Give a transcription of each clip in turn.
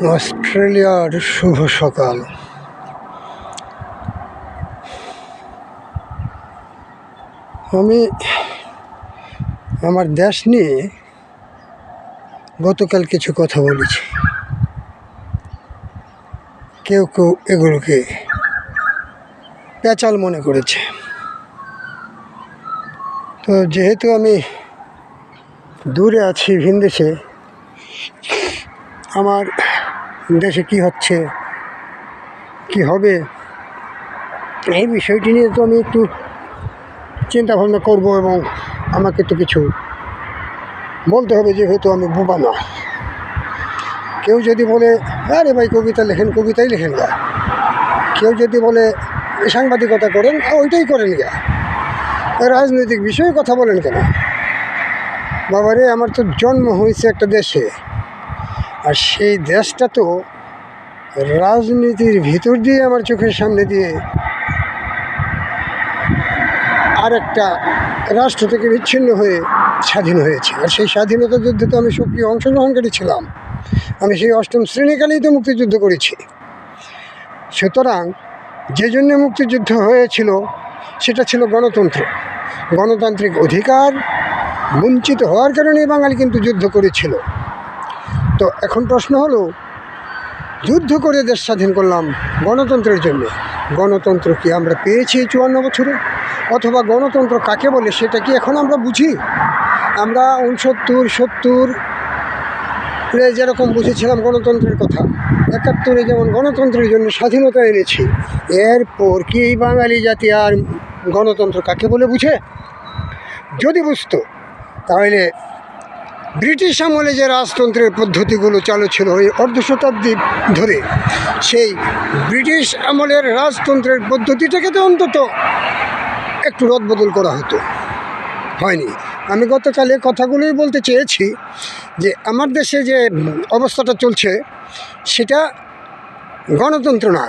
অস্ট্রেলিয়ার শুভ সকাল। আমি আমার দেশ নিয়ে গতকাল কিছু কথা বলেছি। কেউ কেউ এগুলোকে পেঁচাল মনে করেছে। তো যেহেতু আমি দূরে আছি ভিনদেশে, আমার দেশে কি হচ্ছে কি হবে এই বিষয়টি নিয়ে তো আমি একটু চিন্তা ভাবনা করবো, এবং আমাকে তো কিছু বলতে হবে, যেহেতু আমি বোবা না। কেউ যদি বলে আরে ভাই কবিতা লেখেন, কবিতাই লেখেন গা। কেউ যদি বলে সাংবাদিকতা করেন, ওইটাই করেন গা। রাজনৈতিক বিষয়ে কথা বলেন কেন? বাবারে, আমার তো জন্ম হয়েছে একটা দেশে, আর সেই দেশটা তো রাজনীতির ভিতর দিয়ে আমার চোখের সামনে দিয়ে আর একটা রাষ্ট্র থেকে বিচ্ছিন্ন হয়ে স্বাধীন হয়েছে। আর সেই স্বাধীনতা যুদ্ধে তো আমি সক্রিয় অংশগ্রহণকারী ছিলাম। আমি সেই 8ম শ্রেণীকালেই তো মুক্তিযুদ্ধ করেছি। সুতরাং যে জন্য মুক্তিযুদ্ধ হয়েছিল সেটা ছিল গণতন্ত্র, গণতান্ত্রিক অধিকার বঞ্চিত হওয়ার কারণে বাঙালি কিন্তু যুদ্ধ করেছিল। তো এখন প্রশ্ন হলো, যুদ্ধ করে দেশ স্বাধীন করলাম গণতন্ত্রের জন্য। গণতন্ত্র কি আমরা পেয়েছি 54 বছরে? অথবা গণতন্ত্র কাকে বলে সেটা কি এখন আমরা বুঝি? আমরা 69-70 যেরকম বুঝেছিলাম গণতন্ত্রের কথা, 71 যেমন গণতন্ত্রের জন্য স্বাধীনতা এনেছি, এরপর কি এই বাঙালি জাতি আর গণতন্ত্র কাকে বলে বুঝে? যদি বুঝতো তাহলে ব্রিটিশ আমলে যে রাজতন্ত্রের পদ্ধতিগুলো চালু ছিল ওই অর্ধশতাব্দী ধরে, সেই ব্রিটিশ আমলের রাজতন্ত্রের পদ্ধতিটাকে তো অন্তত একটু রদবদল করা হতো। হয়নি। আমি গতকালে কথাগুলোই বলতে চেয়েছি যে আমার দেশে যে অবস্থাটা চলছে সেটা গণতন্ত্র না,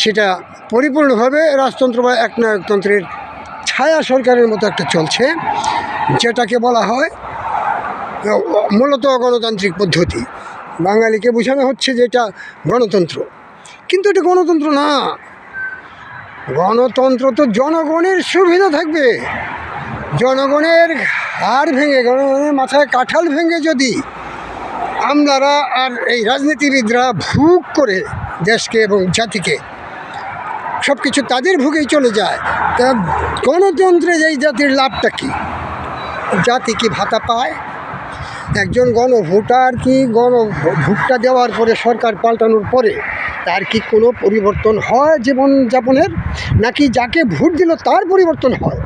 সেটা পরিপূর্ণভাবে রাজতন্ত্র বা একনায়কতন্ত্রের ছায়া সরকারের মতো একটা চলছে, যেটাকে বলা হয় মূলত গণতান্ত্রিক পদ্ধতি। বাঙালিকে বোঝানো হচ্ছে যে এটা গণতন্ত্র, কিন্তু এটা গণতন্ত্র না। গণতন্ত্র তো জনগণের সুবিধা থাকবে। জনগণের হাড় ভেঙে, জনগণের মাথায় কাঁঠাল ভেঙে যদি আমলারা আর এই রাজনীতিবিদরা ভোগ করে দেশকে এবং জাতিকে, সব কিছু তাদের ভোগেই চলে যায়, তা গণতন্ত্রে এই জাতির লাভটা কী? জাতি কি ভাতা পায়? একজন গণভোটার কি গণভোটটা দেওয়ার পরে, সরকার পাল্টানোর পরে তার কি কোনো পরিবর্তন হয় জীবনযাপনের? নাকি যাকে ভোট দিল তার পরিবর্তন হয়?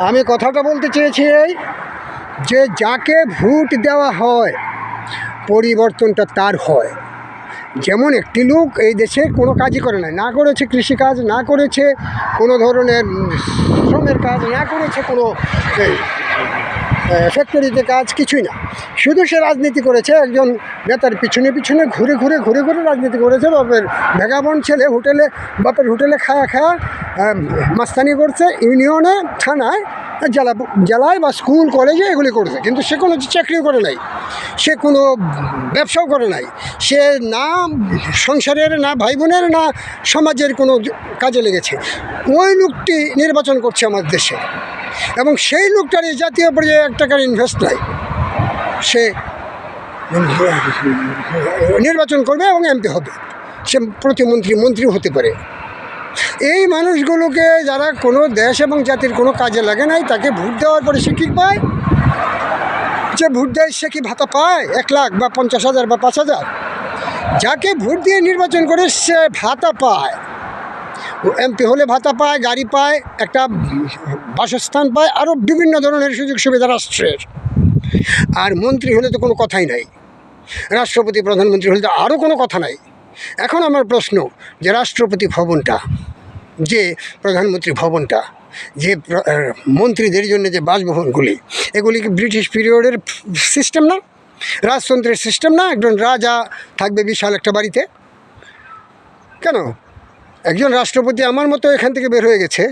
আমি কথাটা বলতে চেয়েছি এই যে যাকে ভোট দেওয়া হয় পরিবর্তনটা তার হয়। যেমন একটি লোক এই দেশে কোনো কাজই করে নাই, না করেছে কৃষিকাজ, না করেছে কোনো ধরনের শ্রমের কাজ, না করেছে কোনো ফ্যাক্টরিতে কাজ, কিছুই না, শুধু সে রাজনীতি করেছে। একজন নেতার পিছনে পিছনে ঘুরে ঘুরে রাজনীতি করেছে। বাপের ভেগাবন ছেলে বাপের হোটেলে খায়া মাস্তানি করছে, ইউনিয়নে, থানায়, জেলায় বা স্কুল কলেজে এগুলি করেছে, কিন্তু সে কোনো চাকরিও করে নাই, সে কোনো ব্যবসাও করে নাই, সে না সংসারের, না ভাই বোনের, না সমাজের কোনো কাজে লেগেছে। ওই লোকটি নির্বাচন করছে আমার দেশে, এবং সেই লোকটার এই জাতীয় পর্যায়ে 1 টাকার ইনভেস্ট নাই। সে নির্বাচন করবে এবং এমপি হবে, সে মন্ত্রীও হতে পারে। এই মানুষগুলোকে, যারা কোনো দেশ এবং জাতির কোনো কাজে লাগে নাই, তাকে ভোট দেওয়ার পরে সে কী পায়? যে ভোট দেয় সে কি ভাতা পায়? 1 লাখ বা 50,000 বা 5,000? যাকে ভোট দিয়ে নির্বাচন করে সে ভাতা পায়। এমপি হলে ভাতা পায়, গাড়ি পায়, একটা বাসস্থান পায়, আরও বিভিন্ন ধরনের সুযোগ সুবিধা রাষ্ট্রের। আর মন্ত্রী হলে তো কোনো কথাই নাই, রাষ্ট্রপতি প্রধানমন্ত্রী হলে তো আরও কোনো কথা নাই। এখন আমার প্রশ্ন, যে রাষ্ট্রপতি ভবনটা, যে প্রধানমন্ত্রী ভবনটা, যে মন্ত্রীদের জন্য যে বাসভবনগুলি, এগুলি কি ব্রিটিশ পিরিয়ডের সিস্টেম না? রাজতন্ত্রের সিস্টেম না? একজন রাজা থাকবে বিশাল একটা বাড়িতে। কেন একজন রাষ্ট্রপতি আমার মতো এখান থেকে বের হয়ে গেছে,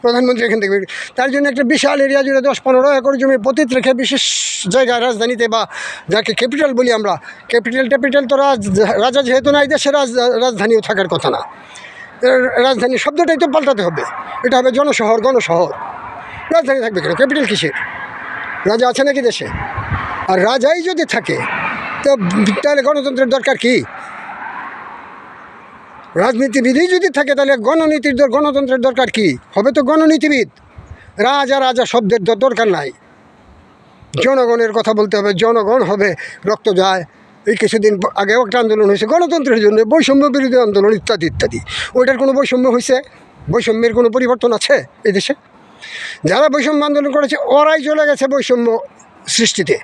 প্রধানমন্ত্রী এখান থেকে তার জন্য একটা বিশাল এরিয়া জুড়ে 10-15 একর জমি পতিত রেখে বিশেষ জায়গায় রাজধানীতে, বা যাকে ক্যাপিটাল বলি আমরা, ক্যাপিটাল তো রাজা যেহেতু না, এই দেশের রাজধানীও থাকার কথা না। রাজধানী শব্দটাই তো পাল্টাতে হবে, এটা হবে জনশহর, গণশহর। রাজধানী থাকবে কেন? ক্যাপিটাল কিসের? রাজা আছে নাকি দেশে? আর রাজাই যদি থাকে তো তাহলে গণতন্ত্রের দরকার কি? রাজনীতিবিদই যদি থাকে তাহলে গণতন্ত্রের দরকার কি? হবে তো গণনীতিবিদ। রাজা শব্দের দরকার নাই। জনগণের কথা বলতে হবে, জনগণ হবে, রক্ত যায়। এই কিছুদিন আগেও একটা আন্দোলন হয়েছে গণতন্ত্রের জন্য, বৈষম্য বিরোধী আন্দোলন ইত্যাদি ইত্যাদি। ওইটার কোনো বৈষম্য হয়েছে? বৈষম্যের কোনো পরিবর্তন আছে এদেশে? যারা বৈষম্য আন্দোলন করেছে ওরাই চলে গেছে বৈষম্য সৃষ্টিতে,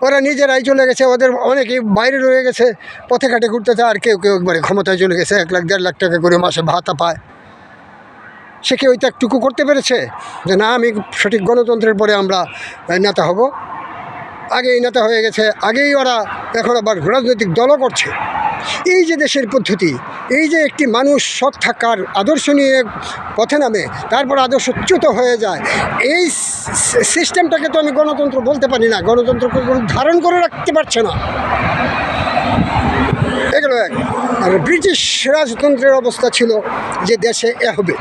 ওরা নিজেরাই চলে গেছে, ওদের অনেকেই বাইরে রয়ে গেছে, পথে ঘাটে ঘুরতেছে। আর কেউ একবারে ক্ষমতায় চলে গেছে, 1 লাখ 1.5 লাখ টাকা করে মাসে ভাতা পায়। সে কি ওইটা একটুকু করতে পেরেছে যে না আমি সঠিক গণতন্ত্রের পরে আমরা নেতা হব? আগেই নেতা হয়ে গেছে, আগেই ওরা এখন আবার রাজনৈতিক দলও করছে। এই যে দেশের পদ্ধতি, এই যে একটি মানুষ সৎ থাকার আদর্শ নিয়ে পথে নামে, তারপর আদর্শচ্যুত হয়ে যায়, এই সিস্টেমটাকে তো আমি গণতন্ত্র বলতে পারি না। গণতন্ত্রকে ধারণ করে রাখতে পারছে না এগুলো। আর ব্রিটিশ রাজতন্ত্রের অবস্থা ছিল যে দেশে হবে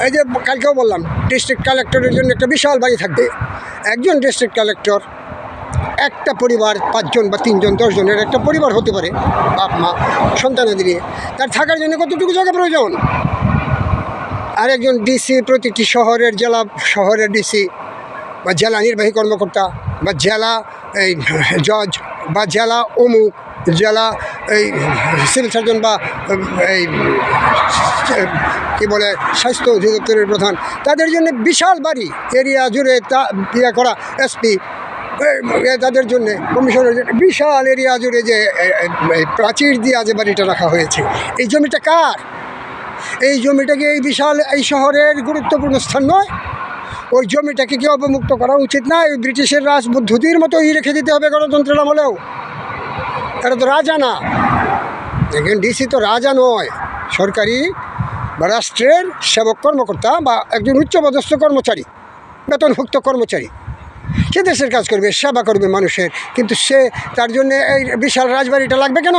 এই যে কালকেও বললাম, ডিস্ট্রিক্ট কালেক্টরের জন্য একটা বিশাল বাড়ি থাকবে। একজন ডিস্ট্রিক্ট কালেক্টর, একটা পরিবার 5 জন বা 3 জন 10 জনের একটা পরিবার হতে পারে, বাপ মা সন্তানাদি নিয়ে। তার থাকার জন্য কতটুকু জায়গা প্রয়োজন? আর একজন ডিসি, প্রতিটি শহরের ডিসি বা জেলা নির্বাহী কর্মকর্তা বা জেলা এই জজ বা জেলা অমুক, জেলা এই সিভিল সার্জন বা এই কী বলে স্বাস্থ্য অধিদপ্তরের প্রধান, তাদের জন্য বিশাল বাড়ি এরিয়া জুড়ে ইয়ে করা। এসপি তাদের জন্য, কমিশনের জন্য বিশাল এরিয়া জুড়ে যে প্রাচীর দিয়ে যে বাড়িটা রাখা হয়েছে, এই জমিটা কার? এই জমিটাকে এই বিশাল এই শহরের গুরুত্বপূর্ণ স্থান নয়? ওই জমিটাকে কি অবমুক্ত করা উচিত না? এই ব্রিটিশের রাজপদ্ধতির মতোই রেখে দিতে হবে গণতন্ত্রের আমলেও? এটা তো রাজা না, দেখেন ডিসি তো রাজা নয়, সরকারি বা রাষ্ট্রের সেবক কর্মকর্তা বা একজন উচ্চপদস্থ কর্মচারী, বেতনভুক্ত কর্মচারী। সে দেশের কাজ করবে, সেবা করবে মানুষের, কিন্তু সে তার জন্য এই বিশাল রাজবাড়িটা লাগবে কেন?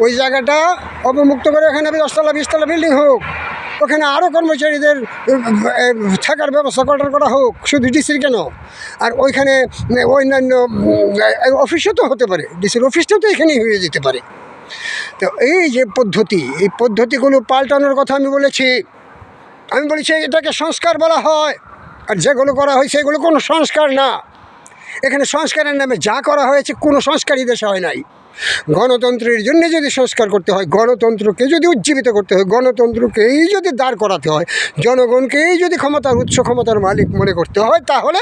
ওই জায়গাটা অবমুক্ত করে এখানে 10তলা 20তলা বিল্ডিং হোক, ওখানে আরও কর্মচারীদের থাকার ব্যবস্থা করা হোক, শুধু ডিসির কেন? আর ওইখানে অন্যান্য অফিসও তো হতে পারে, ডিসির অফিসটাও তো এখানেই হয়ে যেতে পারে। তো এই যে পদ্ধতি, এই পদ্ধতিগুলো পাল্টানোর কথা আমি বলেছি এটাকে সংস্কার বলা হয়। আর যেগুলো করা হয়েছে এগুলো কোনো সংস্কার না। এখানে সংস্কারের নামে যা করা হয়েছে কোনো সংস্কারই দেশে হয় নাই। গণতন্ত্রের জন্য যদি সংস্কার করতে হয়, গণতন্ত্রকে যদি উজ্জীবিত করতে হয়, গণতন্ত্রকেই যদি দাঁড় করাতে হয়, জনগণকেই যদি ক্ষমতার মালিক মনে করতে হয়, তাহলে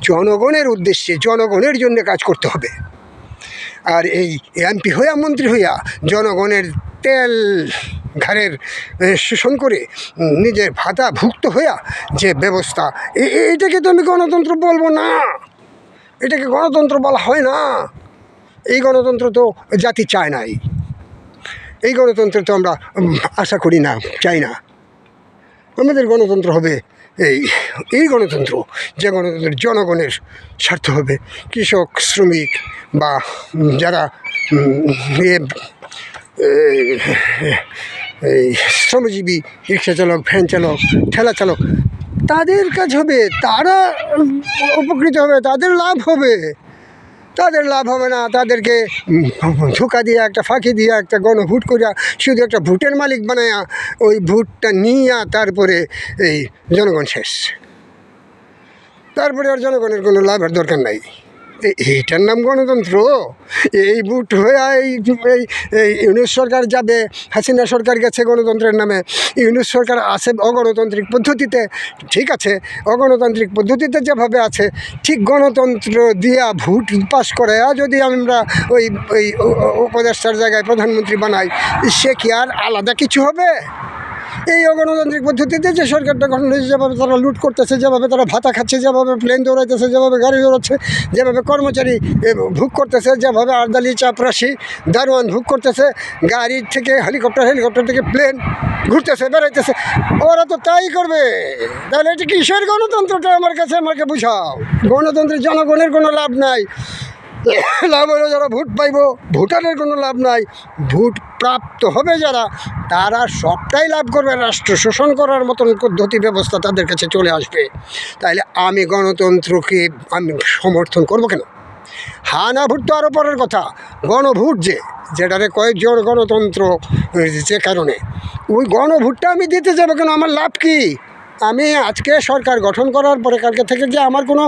জনগণের উদ্দেশ্যে, জনগণের জন্য কাজ করতে হবে। আর এই এমপি হইয়া, মন্ত্রী হইয়া, জনগণের তেল ঘাড়ের শোষণ করে নিজের ভাতা ভুক্ত হইয়া যে ব্যবস্থা, এইটাকে তো আমি গণতন্ত্র বলবো না, এটাকে গণতন্ত্র বলা হয় না। এই গণতন্ত্র তো জাতি চায় নাই, এই গণতন্ত্র তো আমরা আশা করি না, চাই না। আমাদের গণতন্ত্র হবে এই গণতন্ত্র, যে গণতন্ত্রের জনগণের স্বার্থ হবে। কৃষক, শ্রমিক বা যারা এই শ্রমজীবী, রিক্সা চালক, ভ্যান চালক, ঠেলা চালক, তাদের কাজ হবে, তারা উপকৃত হবে, তাদের লাভ হবে। তাদের লাভ হবে না, তাদেরকে ধোঁকা দিয়ে, একটা ফাঁকি দিয়ে, একটা গণভোট করিয়া শুধু একটা ভোটের মালিক বানায়া ওই ভোটটা নিয়ে তারপরে এই জনগণ শেষ, তারপরে আর জনগণের কোনো লাভের দরকার নাই। এইটার নাম গণতন্ত্র? এই ভোট হয়ে এই ইউনুস সরকার যাবে, হাসিনা সরকার গেছে গণতন্ত্রের নামে, ইউনুস সরকার আছে অগণতান্ত্রিক পদ্ধতিতে। ঠিক আছে, অগণতান্ত্রিক পদ্ধতিতে যেভাবে আছে, ঠিক গণতন্ত্র দিয়া ভোট পাস করে যদি আমরা ওই উপদেষ্টার জায়গায় প্রধানমন্ত্রী বানাই, সে কি আর আলাদা কিছু হবে? এই অগণতান্ত্রিক পদ্ধতিতে যে সরকারটা গঠন হয়েছে, যেভাবে তারা লুট করতেছে, যেভাবে তারা ভাতা খাচ্ছে, যেভাবে প্লেন দৌড়াইতেছে, যেভাবে গাড়ি দৌড়াচ্ছে, যেভাবে কর্মচারী ভোগ করতেছে, যেভাবে আর্দালি চাপরাশি দারোয়ান ভোগ করতেছে, গাড়ি থেকে হেলিকপ্টার থেকে প্লেন ঘুরতেছে বেড়াইতেছে, ওরা তো তাই করবে। তাহলে এটা কিসের গণতন্ত্রটা আমাকে বুঝাও। গণতন্ত্রের জনগণের কোনো লাভ নাই, লাভ হলো যারা ভোট পাইব, ভোটারের কোনো লাভ নাই। ভোট প্রাপ্ত হবে যারা, তারা সবটাই লাভ করবে। রাষ্ট্র শোষণ করার মতন পদ্ধতি ব্যবস্থা তাদের কাছে চলে আসবে। তাইলে আমি গণতন্ত্রকে আমি সমর্থন করব কেন? হানা ভোট তো আরও পরের কথা, গণভোট যেটারে কয়েকজন গণতন্ত্র, যে কারণে ওই গণভোটটা আমি দিতে যাবো কেন? আমার লাভ কি? আমি আজকে সরকার গঠন করার পরে কালকে থেকে যে আমার কোনো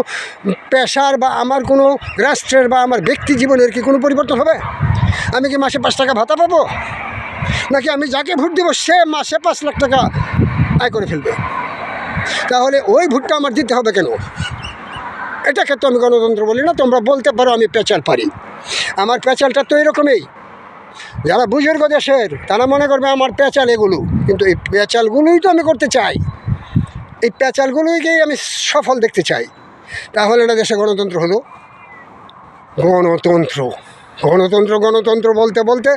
পেশার বা আমার কোনো রাষ্ট্রের বা আমার ব্যক্তি জীবনের কি কোনো পরিবর্তন হবে? আমি কি মাসে 5 টাকা ভাতা পাবো? নাকি আমি যাকে ভোট দেবো সে মাসে 5 লাখ টাকা আয় করে ফেলবে? তাহলে ওই ভোটটা আমার দিতে হবে কেন? এটাকে তো আমি গণতন্ত্র বলি না। তোমরা বলতে পারো আমি পেঁচাল পারি, আমার পেঁচালটা তো এরকমই। যারা বুজুর্গ দেশের তারা মনে করবে আমার পেঁচাল এগুলো, কিন্তু এই পেঁচালগুলোই তো আমি করতে চাই, এই পেঁচালগুলোকেই আমি সফল দেখতে চাই। তাহলে না দেশে গণতন্ত্র হলো? গণতন্ত্র বলতে বলতে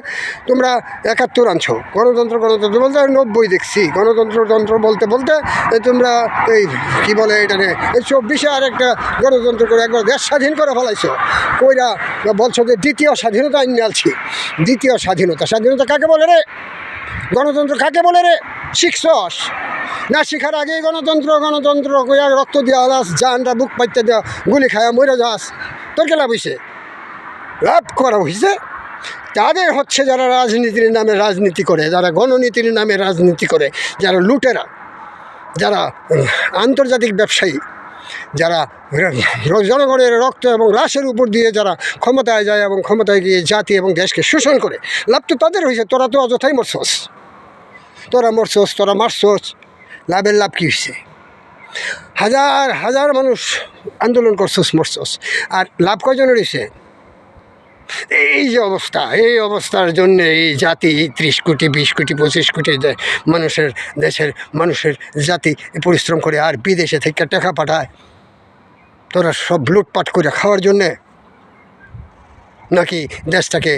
তোমরা 71 আনছো, গণতন্ত্র বলতে 90 দেখছি, গণতন্ত্র বলতে বলতে তোমরা এই কী বলে এটারে এই 24-এ আর একটা গণতন্ত্র করে একবার দেশ স্বাধীন করে ফেলাইছো। কইরা বলছো যে দ্বিতীয় স্বাধীনতা আইন আনছি। দ্বিতীয় স্বাধীনতা কাকে বলে রে? গণতন্ত্র কাকে বলে রে? শিখছস না? শিখার আগেই গণতন্ত্র কইয়া রক্ত দেওয়া হলাস, জানটা বুক পাইতে দেওয়া, গুলি খায়া মরে যাস, তোর কে লাভ হয়েছে? লাভ করা হয়েছে তাদের হচ্ছে যারা রাজনীতির নামে রাজনীতি করে, যারা গণনীতির নামে রাজনীতি করে, যারা লুটেরা, যারা আন্তর্জাতিক ব্যবসায়ী, যারা জনগণের রক্ত এবং লাশের উপর দিয়ে যারা ক্ষমতায় যায় এবং ক্ষমতায় গিয়ে জাতি এবং দেশকে শোষণ করে, লাভ তো তাদের হয়েছে। তোরা তো অযথাই মরছস, তোরা মারছস, লাভের লাভ কী হয়েছে? হাজার মানুষ আন্দোলন করছস, মরছস, আর লাভ কয়জনের হয়েছে? এই যে অবস্থা, এই অবস্থার জন্যে এই জাতি 30 কোটি 20 কোটি 25 কোটি দেশের মানুষের জাতি পরিশ্রম করে আর বিদেশে থেকে টাকা পাঠায়। তোরা সব লুটপাট করে খাওয়ার জন্যে, নাকি দেশটাকে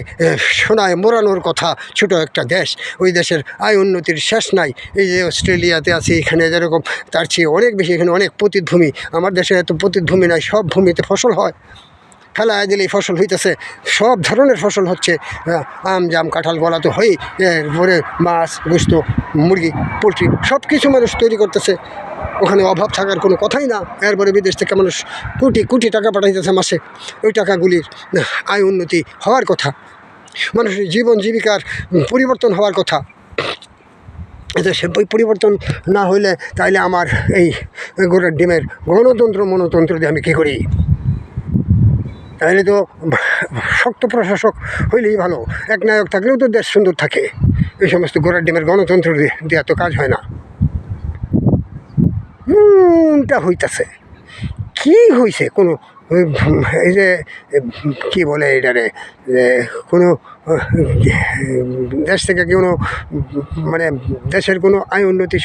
সোনায় মোড়ানোর কথা? ছোট একটা দেশ, ওই দেশের আয় উন্নতির শেষ নাই। এই যে অস্ট্রেলিয়াতে আছে, এখানে যেরকম তার চেয়ে অনেক বেশি, এখানে অনেক পতিতভূমি। আমার দেশে এত পতিতভূমি নাই, সব ভূমিতে ফসল হয়, ফেলায় দিলেই ফসল হইতেছে, সব ধরনের ফসল হচ্ছে। আম জাম কাঁঠাল গলা তো হই, এরপরে মাছ গোস্ত মুরগি পোলট্রি সব কিছু মানুষ তৈরি করতেছে, ওখানে অভাব থাকার কোনো কথাই না। এরপরে বিদেশ থেকে মানুষ কোটি টাকা পাঠাইতেছে মাসে, ওই টাকাগুলির আয় উন্নতি হওয়ার কথা, মানুষের জীবন জীবিকার পরিবর্তন হওয়ার কথা। এটা সে পরিবর্তন না হইলে তাইলে আমার এই গোড়ার ডিমের গণতন্ত্র দিয়ে আমি কী করি? তাহলে তো শক্ত প্রশাসক হইলেই ভালো, এক নায়ক থাকলেও তো দেশ সুন্দর থাকে। এই সমস্ত গোড়ার ডিমের গণতন্ত্র দেওয়া তো কাজ হয় না। টা হইতেছে কি হয়েছে? কোনো এই যে কী বলে এটারে, যে কোনো দেশ থেকে কোনো মানে দেশের কোনো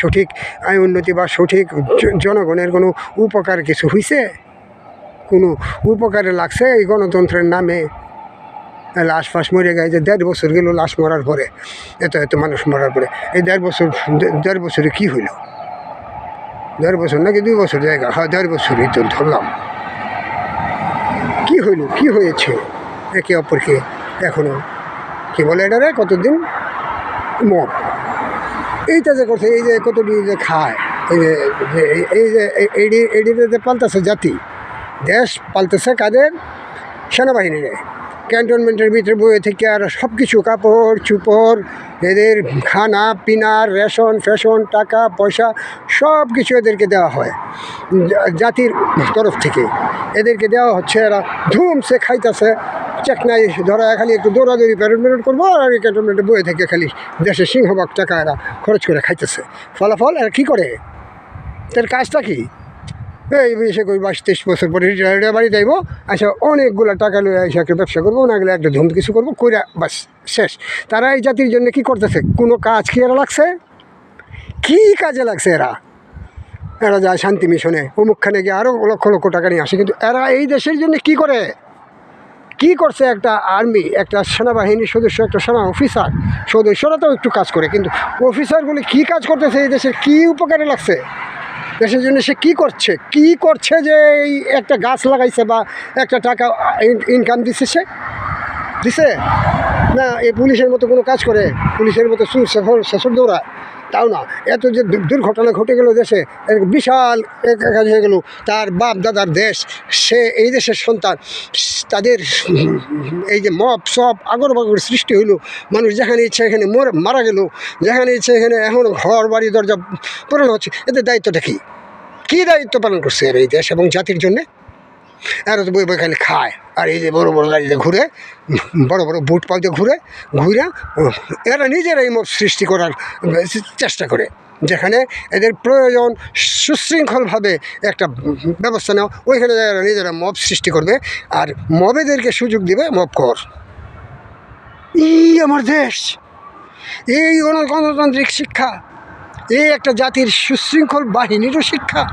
সঠিক আয় উন্নতি বা সঠিক জনগণের কোনো উপকার কিছু হয়েছে? কোনো উপকারে লাগছে এই গণতন্ত্রের নামে? লাশ ফাঁস মরে গেছে, যে 1.5 বছর গেল লাশ মরার পরে, এত মানুষ মরার পরে। এই 1.5 বছরে কী হইল? 1.5 বছর নাকি 2 বছর জায়গা? হ্যাঁ, 1.5 বছরই তো ধরলাম। কী হইল? কী হয়েছে? একে অপরকে এখনও কী বলে এটারে, কতদিন মব এইটা যে করছে, এই যে কতদিন যে খায়, এই যে এইদিকে পাল্টাছে জাতি, দেশ পাল্টেছে কাদের? সেনাবাহিনীরে। ক্যান্টনমেন্টের ভিতরে বয়ে থেকে আর সব কিছু কাপড় চুপড়, এদের খানা পিনার, রেশন ফ্যাশন, টাকা পয়সা সব কিছু এদেরকে দেওয়া হয় জাতির তরফ থেকে, এদেরকে দেওয়া হচ্ছে। এরা ধুমসে খাইতেছে, চেকনাই ধরা খালি একটু দৌড়াদৌড়ি প্যারেড করবো, আর এই ক্যান্টনমেন্টে বয়ে থেকে খালি দেশের সিংহভাগ টাকা এরা খরচ করে খাইতেছে। ফলাফল এরা কী করে? তার কাজটা কি? এই এসে করি 22-23 বছর পরে রিটায়ার্ডের বাড়ি যাইব, আচ্ছা অনেকগুলো টাকা লয়ে এসে একটা ব্যবসা করবো, না গেলে একটা ধুম কিছু করবো, কইরা বাস শেষ। তারা এই জাতির জন্য কী করতেছে? কোনো কাজ কি এরা লাগছে? কী কাজে লাগছে এরা? এরা যায় শান্তি মিশনে, অমুকখানে গিয়ে আরও লক্ষ লক্ষ টাকা নিয়ে আসে, কিন্তু এরা এই দেশের জন্য কি করে, কি করছে? একটা আর্মি, একটা সেনাবাহিনীর সদস্য, একটা সেনা অফিসার সদস্যরা তো একটু কাজ করে, কিন্তু অফিসারগুলি কি কাজ করতেছে? এই দেশের কী উপকারে লাগছে? দেশের জন্য সে কী করছে? কী করছে যে এই একটা গাছ লাগাইছে বা একটা টাকা ইনকাম দিচ্ছে? সে দিছে না? এই পুলিশের মতো কোনো কাজ করে? পুলিশের মতো শেষর দৌড়ায়? তাও না। এত যে দুর্ঘটনা ঘটে গেল দেশে, বিশাল কাজ হয়ে গেল। তার বাপ দাদার দেশ, সে এই দেশের সন্তান, তাদের এই যে মব সব আগর বাগর সৃষ্টি হইলো, মানুষ যেখানে ইচ্ছা এখানে মারা গেল, যেখানে ইচ্ছা এখানে এখনও ঘর বাড়ি দরজা পূরণ হচ্ছে। এদের দায়িত্বটা কী দায়িত্ব পালন করছে এর এই দেশ এবং জাতির জন্যে? এরা তো বই খালি খায়, আর এই যে বড় বড় গাড়িতে ঘুরে, বড় বড় বুট পালতে ঘুরে এরা নিজেরাই মব সৃষ্টি করার চেষ্টা করে। যেখানে এদের প্রয়োজন সুশৃঙ্খলভাবে একটা ব্যবস্থা নেওয়া, ওইখানে এরা নিজেরা মব সৃষ্টি করবে আর মবেদেরকে সুযোগ দিবে, মব কর। এই আমার দেশ, এই গণতান্ত্রিক শিক্ষা, এই একটা জাতির সুশৃঙ্খল বাহিনীরও শিক্ষা,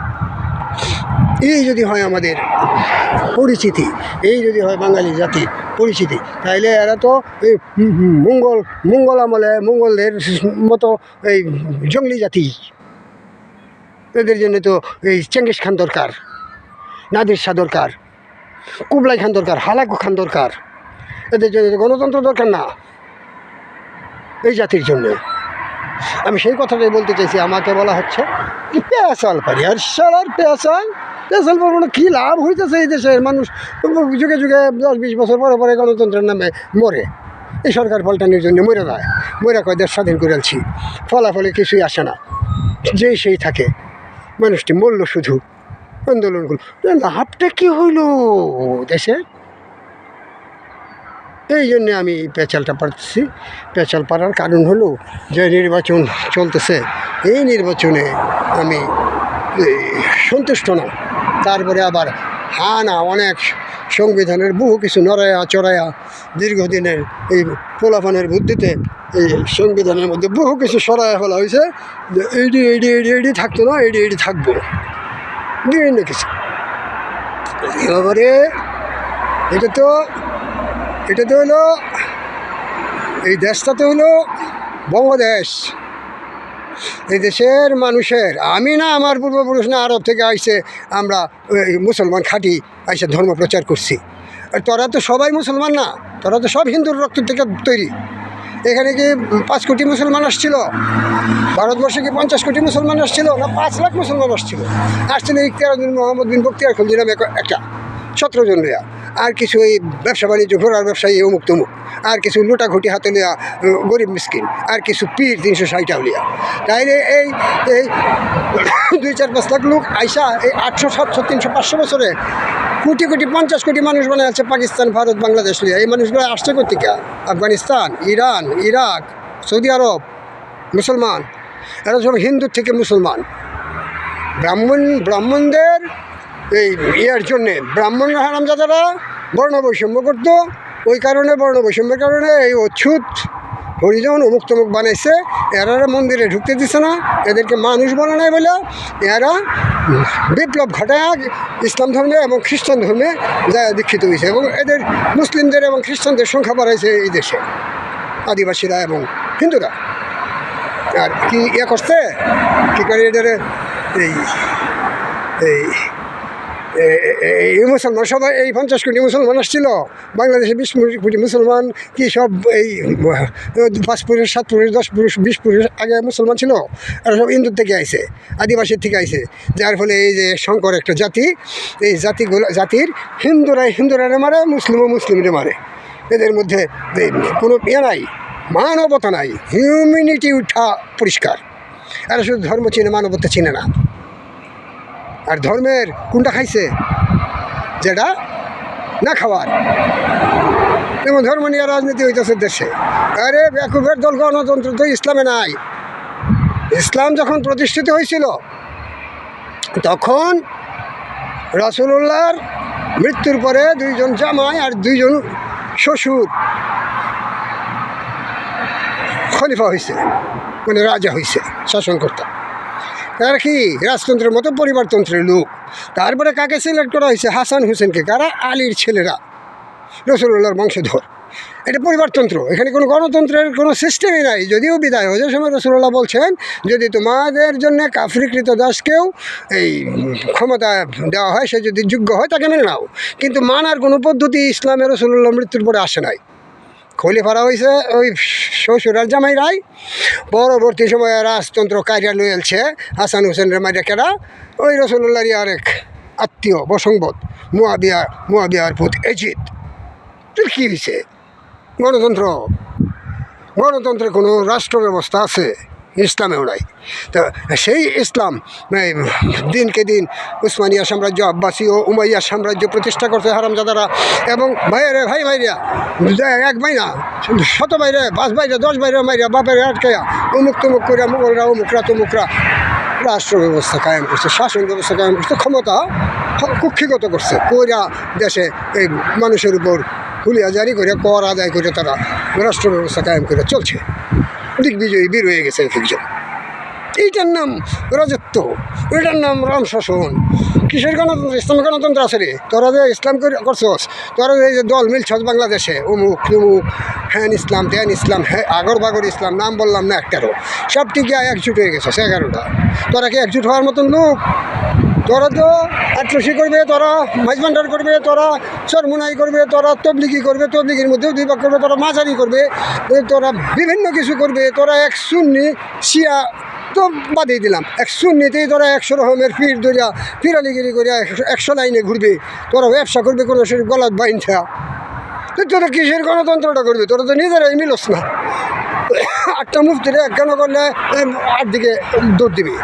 এই যদি হয় আমাদের পরিচিতি, এই যদি হয় বাঙালি জাতির পরিচিতি, তাইলে এরা তো এই মঙ্গল আমলে মঙ্গলদের মতো এই জঙ্গলি জাতি। এদের জন্য তো এই চেঙ্গিস খান দরকার, নাদির শাহ দরকার, কুবলাই খান দরকার, হালাকু খান দরকার। এদের জন্য তো গণতন্ত্র দরকার না এই জাতির জন্য। আমি সেই কথাটাই বলতে চাইছি। আমাকে বলা হচ্ছে কি পেঁচাল পারি, আর সালার পেঁচাল পারবো না। কী লাভ হইতেছে? এই দেশের মানুষ যুগে যুগে 10-20 বছর পরে পরে গণতন্ত্রের নামে মরে, এই সরকার পাল্টানোর জন্য মরে যায়, মরে কয় দেশ স্বাধীন করে আনছি, ফলাফলে কিছুই আসে না, যেই সেই থাকে। মানুষটি মরল শুধু, আন্দোলন করল, লাভটা কী হইল দেশে? এই জন্যে আমি পেঁচালটা পারতেছি। পেঁচাল পারার কারণ হলো যে নির্বাচন চলতেছে, এই নির্বাচনে আমি সন্তুষ্ট না। তারপরে আবার না, অনেক সংবিধানের বহু কিছু নড়াইয়া চড়াইয়া দীর্ঘদিনের এই পোলাপানের বুদ্ধিতে এই সংবিধানের মধ্যে বহু কিছু সরাইয়া ফেলা হয়েছে যে এইডি থাকতো না, এইডি থাকবো, বিভিন্ন কিছু। এবারে এটা তো হলো, এই দেশটা তো হলো বঙ্গদেশ। এই দেশের মানুষের, আমি না, আমার পূর্বপুরুষ না, আরব থেকে আইসে আমরা মুসলমান খাঁটি আইসে ধর্ম প্রচার করছি। আর তোরা তো সবাই মুসলমান না, তোরা তো সব হিন্দুর রক্ত থেকে তৈরি। এখানে কি 5 কোটি মুসলমান আসছিল? ভারতবর্ষে কি 50 কোটি মুসলমান আসছিল? না 5 লাখ মুসলমান আসছিল ইখতিয়ার মোহাম্মদ বিন বখতিয়ার খলজি নামে একটা 17 জন লইয়া, আর কিছু এই ব্যবসা বাণিজ্য ঘোরার ব্যবসায়ী অমুক তমুক, আর কিছু লুটাঘুটি হাতে লিয়া গরিব মিসকিন, আর কিছু পীর 360 লিয়া। তাইলে এই 2-4-5 লাখ লোক আইসা এই 800, 700, 300, 500 বছরে কোটি 50 কোটি মানুষ বানায় আছে পাকিস্তান, ভারত, বাংলাদেশ লিয়া। এই মানুষগুলো আসছে কোথেকে? আফগানিস্তান, ইরান, ইরাক, সৌদি আরব, মুসলমান। এরা সব হিন্দুর থেকে মুসলমান। ব্রাহ্মণদের এই ইয়ার জন্যে ব্রাহ্মণরা হারামজাদারা বর্ণবৈষম্য করতো, ওই কারণে বর্ণবৈষম্যের কারণে এই অচ্ছুত হরিজন অমুক তমুক বানাইছে। এরা মন্দিরে ঢুকতে দিচ্ছে না, এদেরকে মানুষ বলে নাই বলে এরা বিপ্লব ঘটায় ইসলাম ধর্মে এবং খ্রিস্টান ধর্মে যা দীক্ষিত হয়েছে, এবং এদের মুসলিমদের এবং খ্রিস্টানদের সংখ্যা বাড়াইছে এই দেশে, আদিবাসীরা এবং হিন্দুরা। আর কি করছে, কী করে এদের এই মুসলমান সবাই, এই 50 কোটি মুসলমান আসছিল বাংলাদেশে, 20 কোটি মুসলমান কি সব এই 5 পুরুষ, 7 পুরুষ, 10 পুরুষ, 20 পুরুষ আগে মুসলমান ছিল? আর সব হিন্দুর থেকে আইছে, আদিবাসীর থেকে আইছে। যার ফলে এই যে শঙ্কর একটা জাতি, এই জাতির হিন্দুরা মারে, মুসলিমরে মারে। এদের মধ্যে কোনো নাই, মানবতা নাই, হিউম্যানিটি উঠা পরিষ্কার। এরা শুধু ধর্ম চিনে, মানবতা চিনে না। আর ধর্মের কোনটা খাইছে? যেটা না খাওয়ার। যেমন ধর্ম নিয়ে রাজনীতি হইতেছে দেশে। আরে বেকুবের দল, গণতন্ত্র তো ইসলামে নাই। ইসলাম যখন প্রতিষ্ঠিত হয়েছিল তখন রাসূলুল্লাহর মৃত্যুর পরে 2 জন জামাই আর 2 জন শ্বশুর খলিফা হয়েছে, মানে রাজা হয়েছে, শাসনকর্তা। তারা কি রাজতন্ত্রের মতো পরিবারতন্ত্রের লোক। তারপরে কাকে সিলেক্ট করা হয়েছে? হাসান হুসেনকে। কারা? আলীর ছেলেরা, রসুল্লাহর বংশধর। এটা পরিবারতন্ত্র, এখানে কোনো গণতন্ত্রের কোনো সিস্টেমই নাই। যদিও বিদায় হজের সময় রসুল্লাহ বলছেন, যদি তোমাদের জন্য কাফরিকৃত দাসকেও এই ক্ষমতা দেওয়া হয়, সে যদি যোগ্য হয় তাকে মেনে নাও, কিন্তু মানার কোনো পদ্ধতি ইসলামের রসুল্লাহ মৃত্যুর পরে আসে নাই। খলিফারা হয়েছে ওই শ্বশুর আর জামাইরাই। পরবর্তী সময়ে রাজতন্ত্র কারিয়া লইয়ালছে হাসান হুসেনের মাইরাকেরা, ওই রসুল্লাহরই আরেক আত্মীয় বসংবদ মুয়াবিয়ার পুত এজিদ। তোর কী হয়েছে? গণতন্ত্রে কোনো রাষ্ট্র ব্যবস্থা আছে? ইসলামেও নাই। তো সেই ইসলাম দিনকে দিন উসমানিয়া সাম্রাজ্য, আব্বাসী ও উমাইয়া সাম্রাজ্য প্রতিষ্ঠা করছে হারামজাদারা। এবং ভাইরা এক ভাই না, 100 বাইরে, 5 বাইরে, 10 বাইরে মাইরা, বাপের আটকাইয়া অমুক তমুক করে মুঘলরা অমুকরা তমুকরা রাষ্ট্র ব্যবস্থা কায়েম করছে, শাসন ব্যবস্থা কায়েম করছে, ক্ষমতা কুক্ষিগত করছে, কইরা দেশে এই মানুষের উপর হুলিয়া জারি করে কর আদায় করে তারা রাষ্ট্র ব্যবস্থা কায়েম করে চলছে। দিগ্বিজয়ী বীর হয়ে গেছে একজন। এইটার নাম রাজত্ব, এটার নাম রাম শাসন। কিসের গণতন্ত্র? ইসলামের গণতন্ত্র আছে রে? তোরা যে ইসলাম করছস, তোরা যে দল মিলছস বাংলাদেশে, অমুক তমুক, হ্যান ইসলাম, ত্যান ইসলাম, হ্যাঁ আগর বাগর ইসলাম, নাম বললাম না একটারও, সব টিকে একজুট হয়ে গেছস 11টা। তোরা কি একজুট হওয়ার মতন লোক? তোরা তো আটরশি করবে, তোরা মাইজভান্ডার করবে, তোরা চরমুনাই করবে, তোরা তবলিগি করবে, তবলিগির মধ্যেও 2 ভাগ করবে, তোরা মাঝারি করবে, তোরা বিভিন্ন কিছু করবে। তোরা এক সুন্নি শিয়া তো বাদেই দিলাম, এক সুন্নিতেই তোরা 100 রকমের পীর ধরিয়া ফিরালিগিরি করিয়া 100 লাইনে ঘুরবে। তোরা ব্যবসা করবে কোনো শরীর গলাত বাইনটা। তোরা কিসের গণতন্ত্রটা করবে? তোরা তো নিজেরাই মিলস না। 8টা মুফতিরে একখান করলে 8 দিকে দৌড় দিবি।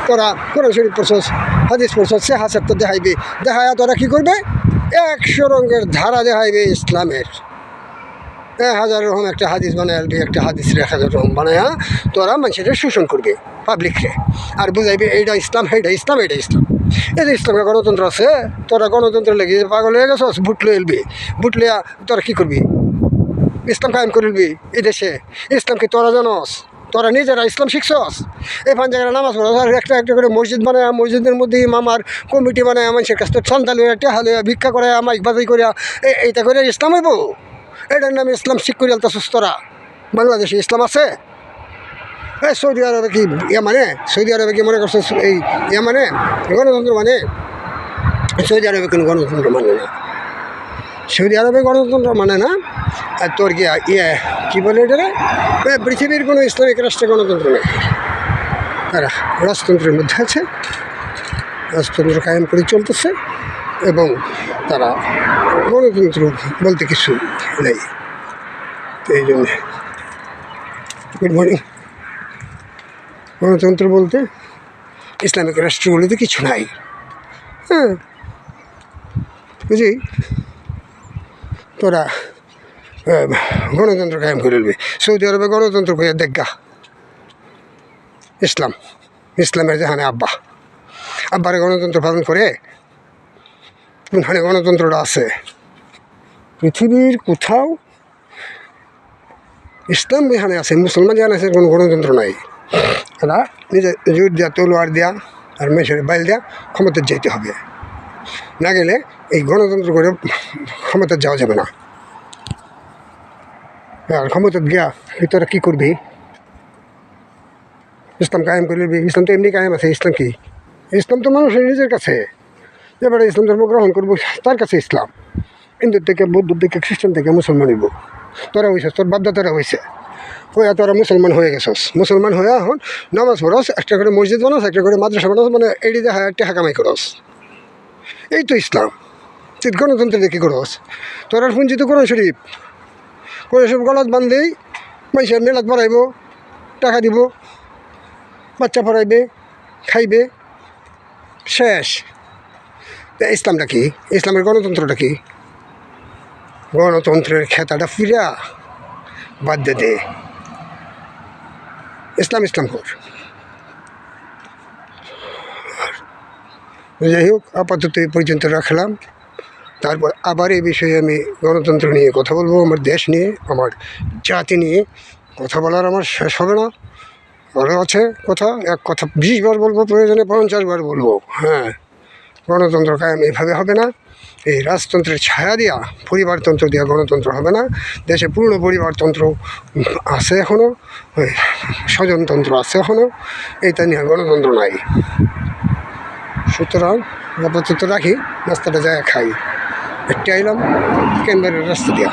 তোরা কোরআন শরীফ পড়ছস, হাদিস পড়ছস, সে হাসার তো দেখাইবে। দেখায়া তোরা কী করবে? 100 রঙের ধারা দেখাইবে ইসলামের। 1000 রকম একটা হাদিস বানায়, একটা হাদিসের 1000 রকম বানায়া তোরা মানুষের শোষণ করবে, পাবলিকরে। আর বুঝাইবে এইটা ইসলাম, এইটা ইসলাম, এইটা ইসলাম। এই যে ইসলামের গণতন্ত্র আছে, তোরা গণতন্ত্র লেগে পাগল হয়ে গেছস। ভোট লয়ে এলবি, ভোট লইয়া তোরা কী করবি? ইসলাম কায়েম করে এলবি এই দেশে। ইসলামকে তোরা জানস? তোরা নিজেরা ইসলাম শিখছস? এই জায়গায় নামাজ পড়ো, আর একটা একটা করে মসজিদ বানায়, মসজিদের মধ্যে ইমামার কমিটি বানায়, মানুষের কাছ থেকে চান্দা লইয়া টেহা লইয়া ভিক্ষা করে, মাইক বাজাই করিয়া এইটা করে ইসলাম হইব? এটার নামে ইসলাম শিখ করিয়া আলতাছস তোরা। বাংলাদেশে ইসলাম আছে? সৌদি আরবে কি মানে? সৌদি আরবে কি মনে করছো এই মানে গণতন্ত্র মানে? সৌদি আরবে কোনো গণতন্ত্র মানে না। সৌদি আরবে গণতন্ত্র মানে না। আর তোর কি কী বলে এটারে? পৃথিবীর কোনো ইসলামিক রাষ্ট্রে গণতন্ত্র নেই। তারা রাজতন্ত্রের মধ্যে আছে, রাজতন্ত্র কায়েম করে চলতেছে, এবং তারা গণতন্ত্র বলতে কিছু নেই। তো এই জন্যে গুড মর্নিং। গণতন্ত্র বলতে ইসলামিক রাষ্ট্র বলতে কিছু নাই। হ্যাঁ বুঝি, তোরা গণতন্ত্র কায়েম করে নেবে। সৌদি আরবে গণতন্ত্র করে দেখা ইসলামের যেখানে আব্বারে গণতন্ত্র পালন করে, কোনখানে গণতন্ত্রটা আছে? পৃথিবীর কোথাও ইসলাম যেখানে আছে, মুসলমান যেখানে আছে, কোনো গণতন্ত্র নাই। এরা নিজে জোর দেওয়া, তলোয়ার দেওয়া আর মেশরে বাইল দেওয়া ক্ষমতার যেতে হবে। না গেলে এই গণতন্ত্র করে ক্ষমতার যাওয়া যাবে না। আর ক্ষমতার গিয়া তোরা কী করবি? ইসলাম কায়েম করবি? ইসলাম তো এমনি কায়েম আছে। ইসলাম কি? ইসলাম তো মানুষের নিজের কাছে। এবারে ইসলাম ধর্ম গ্রহণ করবো, তার কাছে ইসলাম। হিন্দুর থেকে, বৌদ্ধ থেকে, খ্রিস্টান থেকে মুসলমান হইব। তোরা হয়েছিস, তোর বাপদাদারা হয়েছে, হইয়া তোরা মুসলমান হয়ে গেছস। মুসলমান হয়ে এখন নামাজ পড়স, একটা করে মসজিদ বানাস, একটা করে মাদ্রাসা বানাস, মানে এটি দেখা একটা হাকামাই করস। এই তো ইসলাম। তুই গণতন্ত্র দেখি করস? তোরার পুঞ্জি তো কোরআন শরীফ গলাত বান্ধলেই মানুষের মেলাত বাড়াইব, টাকা দিব, বাচ্চা পড়াইবে, খাইবে, শেষ। ইসলামটা কি? ইসলামের গণতন্ত্রটা কি? গণতন্ত্রের খেতাটা ফিরা বাদ দে। ইসলাম কর। যাই হোক, আপাতত এই পর্যন্ত রাখলাম। তারপর আবার এই বিষয়ে আমি গণতন্ত্র নিয়ে কথা বলবো, আমার দেশ নিয়ে, আমার জাতি নিয়ে কথা বলার আমার শেষ হবে না। আরও আছে কথা, এক কথা 20 বার বলবো, প্রয়োজনে 50 বার বলবো। হ্যাঁ, গণতন্ত্র কায়েম এভাবে হবে না। এই রাজতন্ত্রের ছায়া দেওয়া, পরিবারতন্ত্র দেওয়া গণতন্ত্র হবে না। দেশে পূর্ণ পরিবারতন্ত্র আছে এখনও, স্বজনতন্ত্র আছে এখনও, এইটা নিয়ে গণতন্ত্র নাই। সুতরাং আপাতত রাখি, নাস্তাটা যায় খাই। একটু আইলাম ক্যানবারের রাস্তা দিয়া।